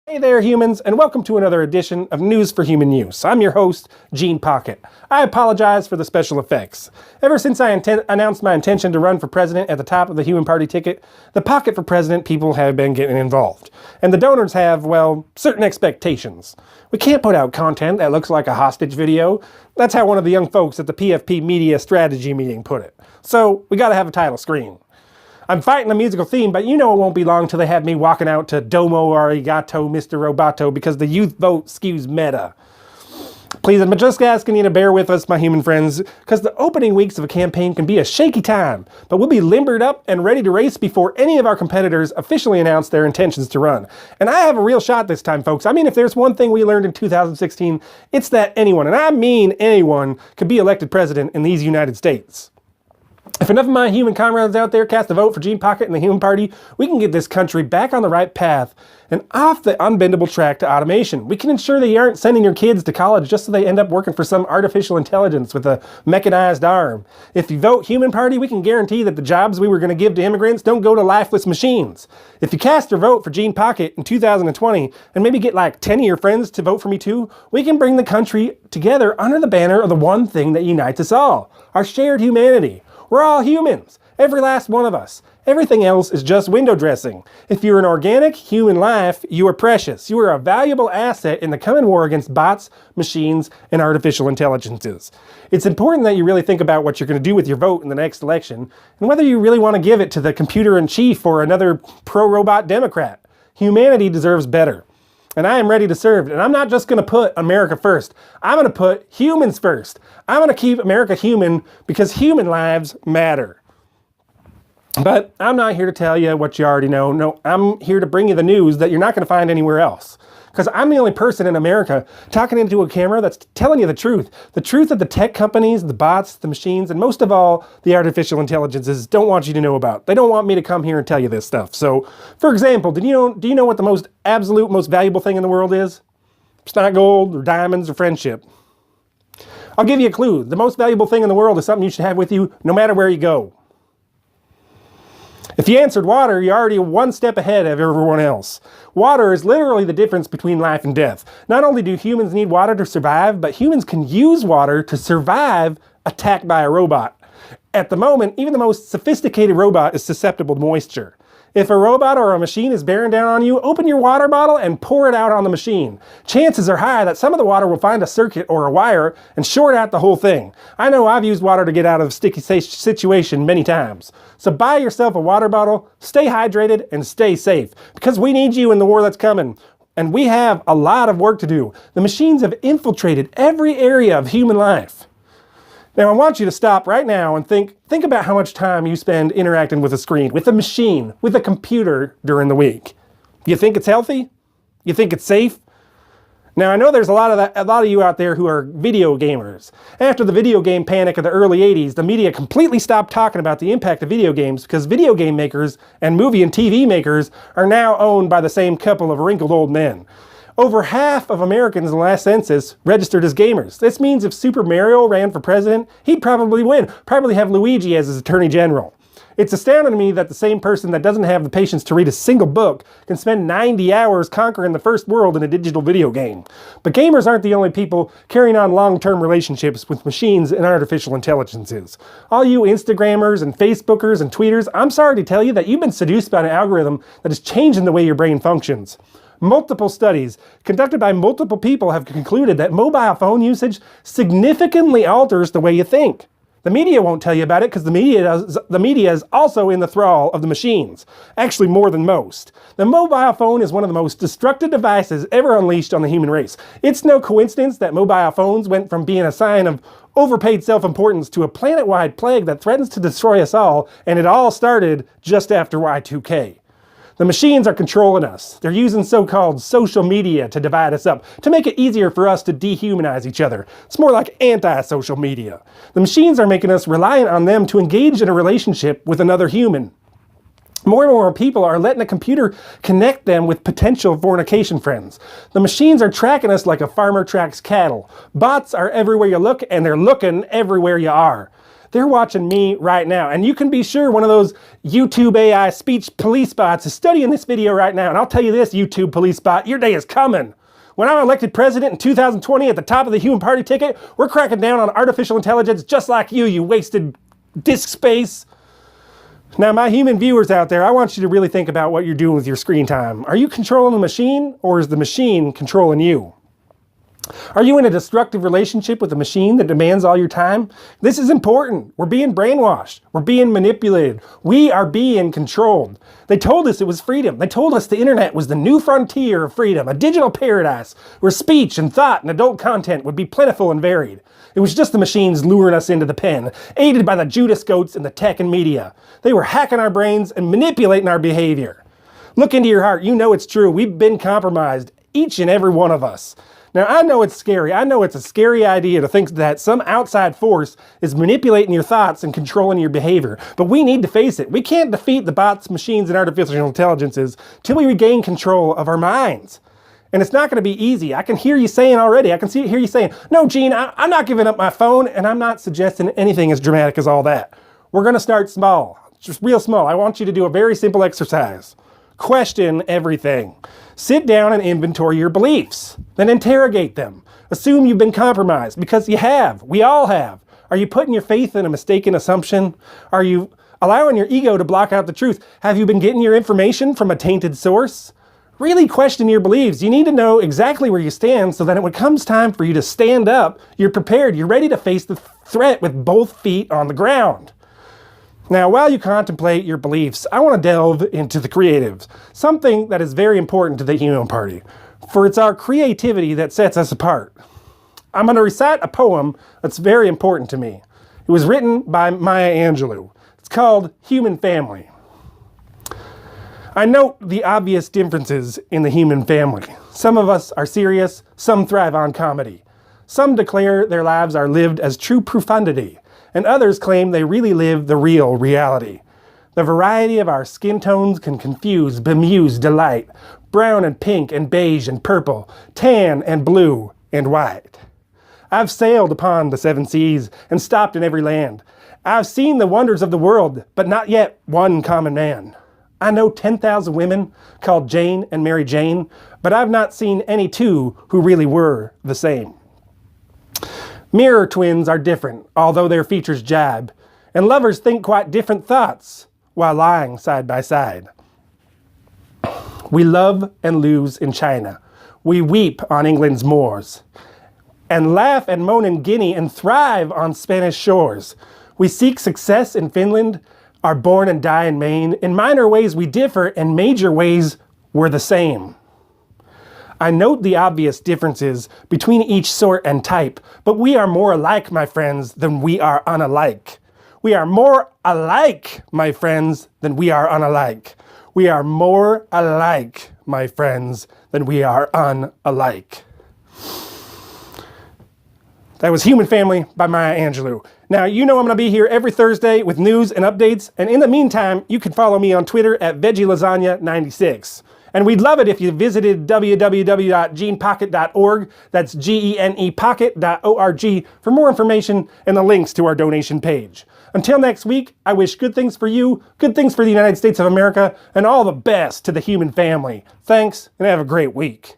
Hey there, humans, and welcome to another edition of News for Human Use. I'm your host, Gene Pocket. I apologize for the special effects. Ever since I announced my intention to run for president at the top of the Human Party ticket, the Pocket for President people have been getting involved. And the donors have, well, certain expectations. We can't put out content that looks like a hostage video. That's how one of the young folks at the PFP Media Strategy meeting put it. So, we gotta have a title screen. I'm fighting the musical theme, but you know it won't be long till they have me walking out to Domo Arigato, Mr. Roboto, because the youth vote skews meta. Please, I'm just asking you to bear with us, my human friends, because the opening weeks of a campaign can be a shaky time, but we'll be limbered up and ready to race before any of our competitors officially announce their intentions to run. And I have a real shot this time, folks. I mean, if there's one thing we learned in 2016, it's that anyone, and I mean anyone, could be elected president in these United States. If enough of my human comrades out there cast a vote for Gene Pocket and the Human Party, we can get this country back on the right path and off the unbendable track to automation. We can ensure that you aren't sending your kids to college just so they end up working for some artificial intelligence with a mechanized arm. If you vote Human Party, we can guarantee that the jobs we were going to give to immigrants don't go to lifeless machines. If you cast your vote for Gene Pocket in 2020 and maybe get like 10 of your friends to vote for me too, we can bring the country together under the banner of the one thing that unites us all, our shared humanity. We're all humans, every last one of us. Everything else is just window dressing. If you're an organic human life, you are precious. You are a valuable asset in the coming war against bots, machines, and artificial intelligences. It's important that you really think about what you're going to do with your vote in the next election, and whether you really want to give it to the computer-in-chief or another pro-robot Democrat. Humanity deserves better. And I am ready to serve. And I'm not just going to put America first. I'm going to put humans first. I'm going to keep America human because human lives matter. But I'm not here to tell you what you already know. No, I'm here to bring you the news that you're not going to find anywhere else. Because I'm the only person in America talking into a camera that's telling you the truth. The truth that the tech companies, the bots, the machines, and most of all, the artificial intelligences don't want you to know about. They don't want me to come here and tell you this stuff. So, for example, do you know what the most absolute, most valuable thing in the world is? It's not gold or diamonds or friendship. I'll give you a clue. The most valuable thing in the world is something you should have with you no matter where you go. If you answered water, you're already one step ahead of everyone else. Water is literally the difference between life and death. Not only do humans need water to survive, but humans can use water to survive attacked by a robot. At the moment, even the most sophisticated robot is susceptible to moisture. If a robot or a machine is bearing down on you, open your water bottle and pour it out on the machine. Chances are high that some of the water will find a circuit or a wire and short out the whole thing. I know I've used water to get out of a sticky situation many times. So buy yourself a water bottle, stay hydrated, and stay safe. Because we need you in the war that's coming. And we have a lot of work to do. The machines have infiltrated every area of human life. Now I want you to stop right now and think about how much time you spend interacting with a screen, with a machine, with a computer during the week. You think it's healthy? You think it's safe? Now I know there's a lot of you out there who are video gamers. After the video game panic of the early 80s, the media completely stopped talking about the impact of video games because video game makers and movie and TV makers are now owned by the same couple of wrinkled old men. Over half of Americans in the last census registered as gamers. This means if Super Mario ran for president, he'd probably win. Probably have Luigi as his attorney general. It's astounding to me that the same person that doesn't have the patience to read a single book can spend 90 hours conquering the first world in a digital video game. But gamers aren't the only people carrying on long-term relationships with machines and artificial intelligences. All you Instagrammers and Facebookers and tweeters, I'm sorry to tell you that you've been seduced by an algorithm that is changing the way your brain functions. Multiple studies conducted by multiple people have concluded that mobile phone usage significantly alters the way you think. The media won't tell you about it because the media is also in the thrall of the machines. Actually, more than most. The mobile phone is one of the most destructive devices ever unleashed on the human race. It's no coincidence that mobile phones went from being a sign of overpaid self-importance to a planet-wide plague that threatens to destroy us all, and it all started just after Y2K. The machines are controlling us. They're using so-called social media to divide us up, to make it easier for us to dehumanize each other. It's more like anti-social media. The machines are making us reliant on them to engage in a relationship with another human. More and more people are letting a computer connect them with potential fornication friends. The machines are tracking us like a farmer tracks cattle. Bots are everywhere you look, and they're looking everywhere you are. they're watching me right now. And you can be sure one of those YouTube AI speech police bots is studying this video right now. And I'll tell you this, YouTube police bot, your day is coming. When I'm elected president in 2020 at the top of the human party ticket, we're cracking down on artificial intelligence just like you wasted disk space. Now, my human viewers out there, I want you to really think about what you're doing with your screen time. Are you controlling the machine, or is the machine controlling you? Are you in a destructive relationship with a machine that demands all your time? This is important. We're being brainwashed. We're being manipulated. We are being controlled. They told us it was freedom. They told us the internet was the new frontier of freedom, a digital paradise where speech and thought and adult content would be plentiful and varied. It was just the machines luring us into the pen, aided by the Judas goats and the tech and media. They were hacking our brains and manipulating our behavior. Look into your heart. You know it's true. We've been compromised, each and every one of us. Now, I know it's scary. I know it's a scary idea to think that some outside force is manipulating your thoughts and controlling your behavior. But we need to face it. We can't defeat the bots, machines, and artificial intelligences till we regain control of our minds. And it's not going to be easy. I can hear you saying already. I can hear you saying, no, Gene, I'm not giving up my phone, and I'm not suggesting anything as dramatic as all that. We're going to start small, just real small. I want you to do a very simple exercise. Question everything. Sit down and inventory your beliefs. Then interrogate them. Assume you've been compromised, because you have. We all have. Are you putting your faith in a mistaken assumption? Are you allowing your ego to block out the truth? Have you been getting your information from a tainted source? Really question your beliefs. You need to know exactly where you stand so that when it comes time for you to stand up, you're prepared. You're ready to face the threat with both feet on the ground. Now, while you contemplate your beliefs, I want to delve into the creatives, something that is very important to the Human Party, for it's our creativity that sets us apart. I'm going to recite a poem that's very important to me. It was written by Maya Angelou. It's called Human Family. I note the obvious differences in the human family. Some of us are serious, some thrive on comedy. Some declare their lives are lived as true profundity, and others claim they really live the real reality. The variety of our skin tones can confuse, bemuse, delight. Brown and pink and beige and purple, tan and blue and white. I've sailed upon the 7 seas and stopped in every land. I've seen the wonders of the world, but not yet one common man. I know 10,000 women called Jane and Mary Jane, but I've not seen any two who really were the same. Mirror twins are different, although their features jibe, and lovers think quite different thoughts while lying side by side. We love and lose in China. We weep on England's moors, and laugh and moan in Guinea and thrive on Spanish shores. We seek success in Finland, are born and die in Maine. In minor ways we differ, in major ways we're the same. I note the obvious differences between each sort and type, but we are more alike, my friends, than we are unalike. We are more alike, my friends, than we are unalike. We are more alike, my friends, than we are unalike. That was Human Family by Maya Angelou. Now, you know I'm going to be here every Thursday with news and updates, and in the meantime, you can follow me on Twitter at VeggieLasagna96. And we'd love it if you visited www.genepocket.org. That's GENEpocket.org for more information and the links to our donation page. Until next week, I wish good things for you, good things for the United States of America, and all the best to the human family. Thanks, and have a great week.